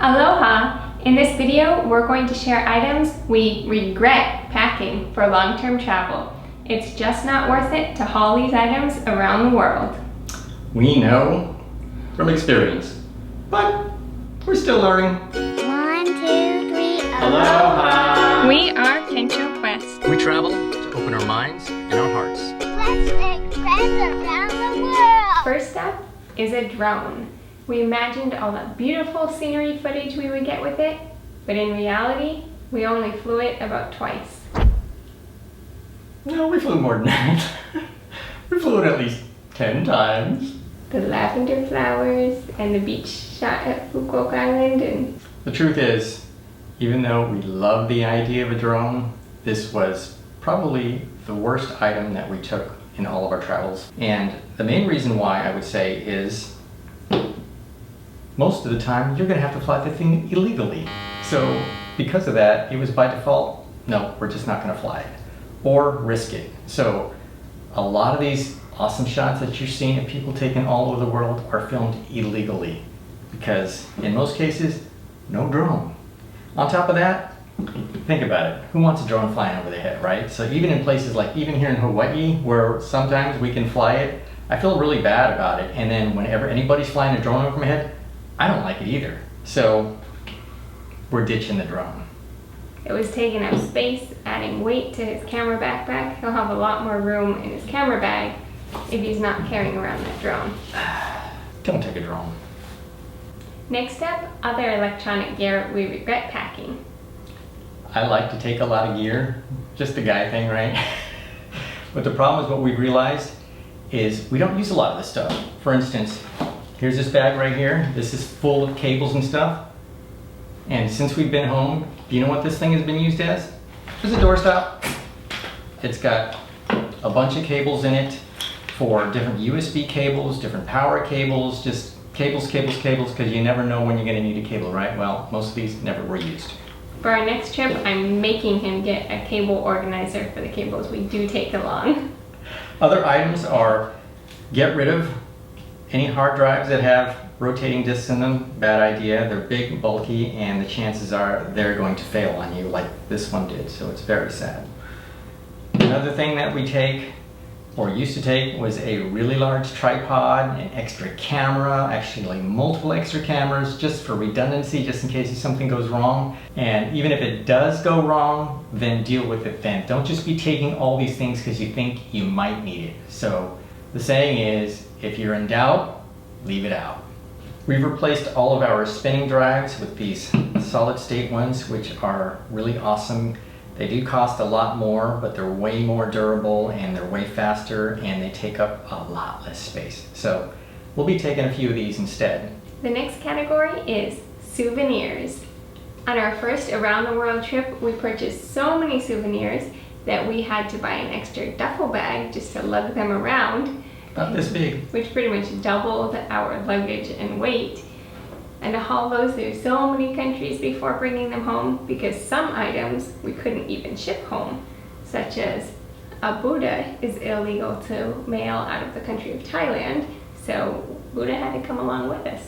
Aloha! In this video, we're going to share items we regret packing for long-term travel. It's just not worth it to haul these items around the world. We know from experience, but we're still learning. 1, 2, 3, Aloha! We are Kensho Quest. We travel to open our minds and our hearts. Let's make friends around the world. First up is a drone. We imagined all the beautiful scenery footage we would get with it, but in reality, we only flew it about twice. No, we flew more than that. We flew it at least 10 times. The lavender flowers and the beach shot at Fukuoka Island and... The truth is, even though we love the idea of a drone, this was probably the worst item that we took in all of our travels. And the main reason why I would say is most of the time you're gonna have to fly the thing illegally. So because of that, it was by default, no, we're just not gonna fly it or risk it. So a lot of these awesome shots that you're seeing of people taken all over the world are filmed illegally because in most cases, no drone. On top of that, think about it. Who wants a drone flying over their head, right? So even in places like, even here in Hawaii, where sometimes we can fly it, I feel really bad about it. And then whenever anybody's flying a drone over my head, I don't like it either. So we're ditching the drone. It was taking up space, adding weight to his camera backpack. He'll have a lot more room in his camera bag if he's not carrying around that drone. Don't take a drone. Next up, other electronic gear we regret packing. I like to take a lot of gear, just the guy thing, right? But the problem is what we've realized is we don't use a lot of this stuff. For instance, here's this bag right here. This is full of cables and stuff. And since we've been home, do you know what this thing has been used as? It's a doorstop. It's got a bunch of cables in it for different USB cables, different power cables, just cables, because you never know when you're gonna need a cable, right? Well, most of these never were used. For our next trip, I'm making him get a cable organizer for the cables we do take along. Other items are get rid of any hard drives that have rotating discs in them. Bad idea. They're big and bulky, and the chances are they're going to fail on you like this one did, so it's very sad. Another thing that we take, or used to take, was a really large tripod, an extra camera, actually multiple extra cameras, just for redundancy, just in case something goes wrong. And even if it does go wrong, then deal with it then. Don't just be taking all these things because you think you might need it. So the saying is, if you're in doubt, leave it out. We've replaced all of our spinning drives with these solid state ones, which are really awesome. They do cost a lot more, but they're way more durable and they're way faster and they take up a lot less space. So we'll be taking a few of these instead. The next category is souvenirs. On our first around the world trip, we purchased so many souvenirs that we had to buy an extra duffel bag just to lug them around. About this big. Which pretty much doubled our luggage and weight. And to haul those through so many countries before bringing them home, because some items we couldn't even ship home, such as a Buddha is illegal to mail out of the country of Thailand, so Buddha had to come along with us.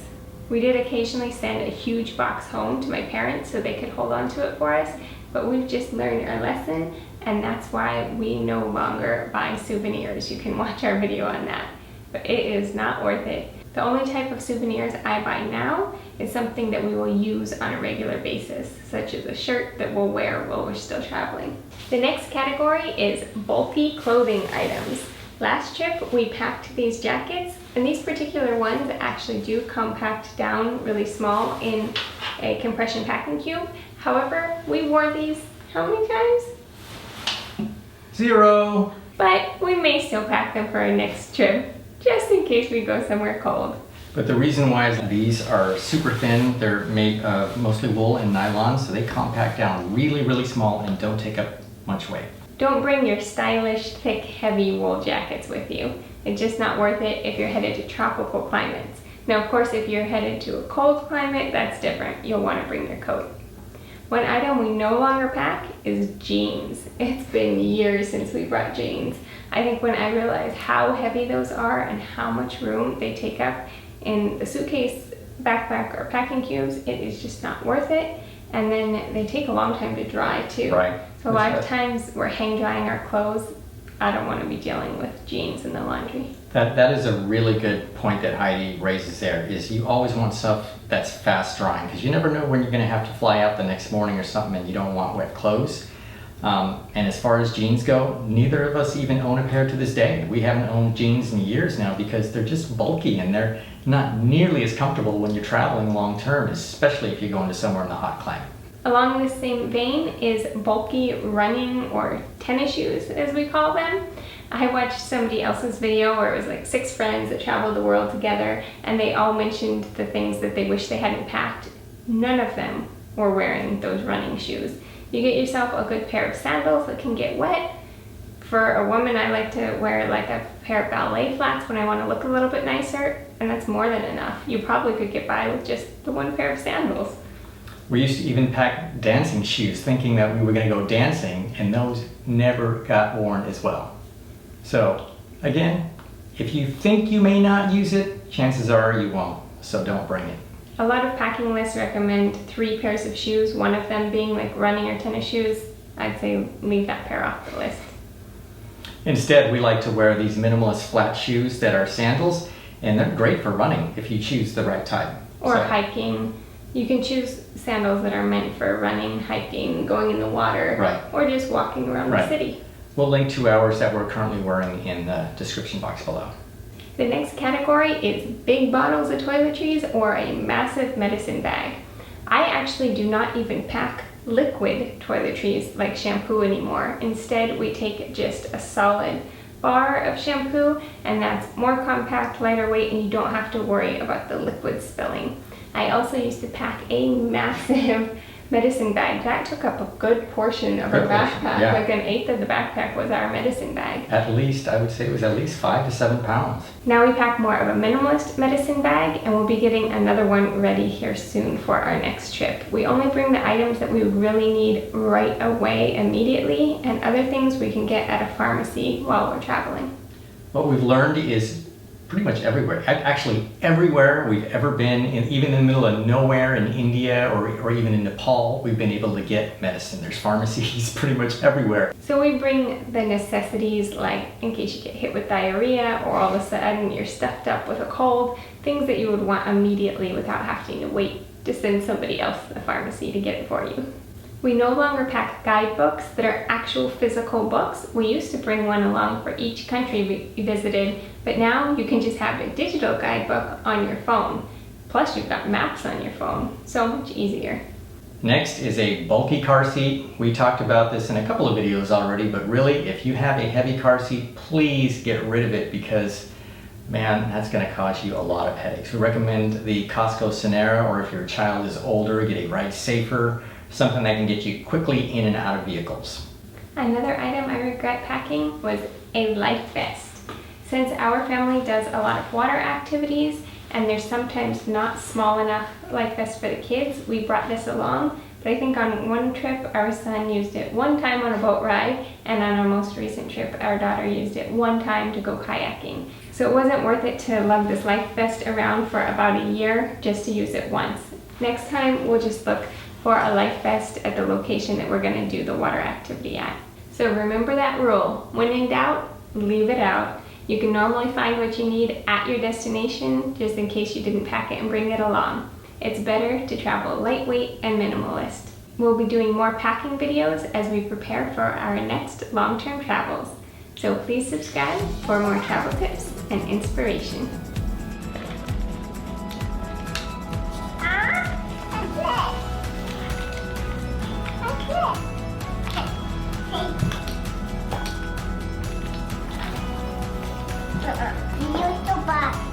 We did occasionally send a huge box home to my parents so they could hold on to it for us, but we've just learned our lesson, and that's why we no longer buy souvenirs. You can watch our video on that, but it is not worth it. The only type of souvenirs I buy now is something that we will use on a regular basis, such as a shirt that we'll wear while we're still traveling. The next category is bulky clothing items. Last trip we packed these jackets, and these particular ones actually do come packed down really small in a compression packing cube. However, we wore these how many times? 0. But we may still pack them for our next trip, just in case we go somewhere cold. But the reason why is these are super thin. They're made of mostly wool and nylon, so they compact down really, really small and don't take up much weight. Don't bring your stylish, thick, heavy wool jackets with you. It's just not worth it if you're headed to tropical climates. Now, of course, if you're headed to a cold climate, that's different. You'll want to bring your coat. One item we no longer pack is jeans. It's been years since we brought jeans. I think when I realized how heavy those are and how much room they take up in the suitcase backpack or packing cubes, it is just not worth it. And then they take a long time to dry too. Right. So a lot of times we're hang drying our clothes. I don't want to be dealing with jeans in the laundry. That is a really good point that Heidi raises there, is you always want stuff that's fast drying, because you never know when you're going to have to fly out the next morning or something and you don't want wet clothes. And as far as jeans go, neither of us even own a pair to this day. We haven't owned jeans in years now because they're just bulky and they're not nearly as comfortable when you're traveling long term, especially if you're going to somewhere in the hot climate. Along the same vein is bulky running or tennis shoes, as we call them. I watched somebody else's video where it was like 6 friends that traveled the world together, and they all mentioned the things that they wish they hadn't packed. None of them were wearing those running shoes. You get yourself a good pair of sandals that can get wet. For a woman, I like to wear like a pair of ballet flats when I want to look a little bit nicer, and that's more than enough. You probably could get by with just the one pair of sandals. We used to even pack dancing shoes thinking that we were going to go dancing, and those never got worn as well. So again, if you think you may not use it, chances are you won't, so don't bring it. A lot of packing lists recommend 3 pairs of shoes, one of them being like running or tennis shoes. I'd say leave that pair off the list. Instead, we like to wear these minimalist flat shoes that are sandals, and they're great for running if you choose the right type. Or So- hiking. You can choose sandals that are meant for running, hiking, going in the water, Right. or just walking around the Right. city. We'll link to ours that we're currently wearing in the description box below. The next category is big bottles of toiletries or a massive medicine bag. I actually do not even pack liquid toiletries like shampoo anymore. Instead, we take just a solid bar of shampoo, and that's more compact, lighter weight, and you don't have to worry about the liquid spilling. I also used to pack a massive medicine bag. That took up a good portion of our Good portion, backpack. yeah. Like 1/8 of the backpack was our medicine bag. At least, I would say it was at least 5 to 7 pounds. Now we pack more of a minimalist medicine bag, and we'll be getting another one ready here soon for our next trip. We only bring the items that we really need right away immediately, and other things we can get at a pharmacy while we're traveling. What we've learned is pretty much everywhere, actually everywhere we've ever been, even in the middle of nowhere in India or even in Nepal, we've been able to get medicine. There's pharmacies pretty much everywhere. So we bring the necessities, like in case you get hit with diarrhea or all of a sudden you're stuffed up with a cold, things that you would want immediately without having to wait to send somebody else to the pharmacy to get it for you. We no longer pack guidebooks that are actual physical books. We used to bring one along for each country we visited, but now you can just have a digital guidebook on your phone. Plus you've got maps on your phone. So much easier. Next is a bulky car seat. We talked about this in a couple of videos already, but really, if you have a heavy car seat, please get rid of it because, man, that's going to cause you a lot of headaches. We recommend the Costco Sonera, or if your child is older, get a Ridesafer, something that can get you quickly in and out of vehicles. Another item I regret packing was a life vest. Since our family does a lot of water activities and there's sometimes not small enough life vests for the kids, we brought this along. But I think on one trip our son used it one time on a boat ride, and on our most recent trip our daughter used it one time to go kayaking. So it wasn't worth it to lug this life vest around for about a year just to use it once. Next time we'll just look for a life vest at the location that we're going to do the water activity at. So remember that rule. When in doubt, leave it out. You can normally find what you need at your destination just in case you didn't pack it and bring it along. It's better to travel lightweight and minimalist. We'll be doing more packing videos as we prepare for our next long-term travels. So please subscribe for more travel tips and inspiration. You used to buy.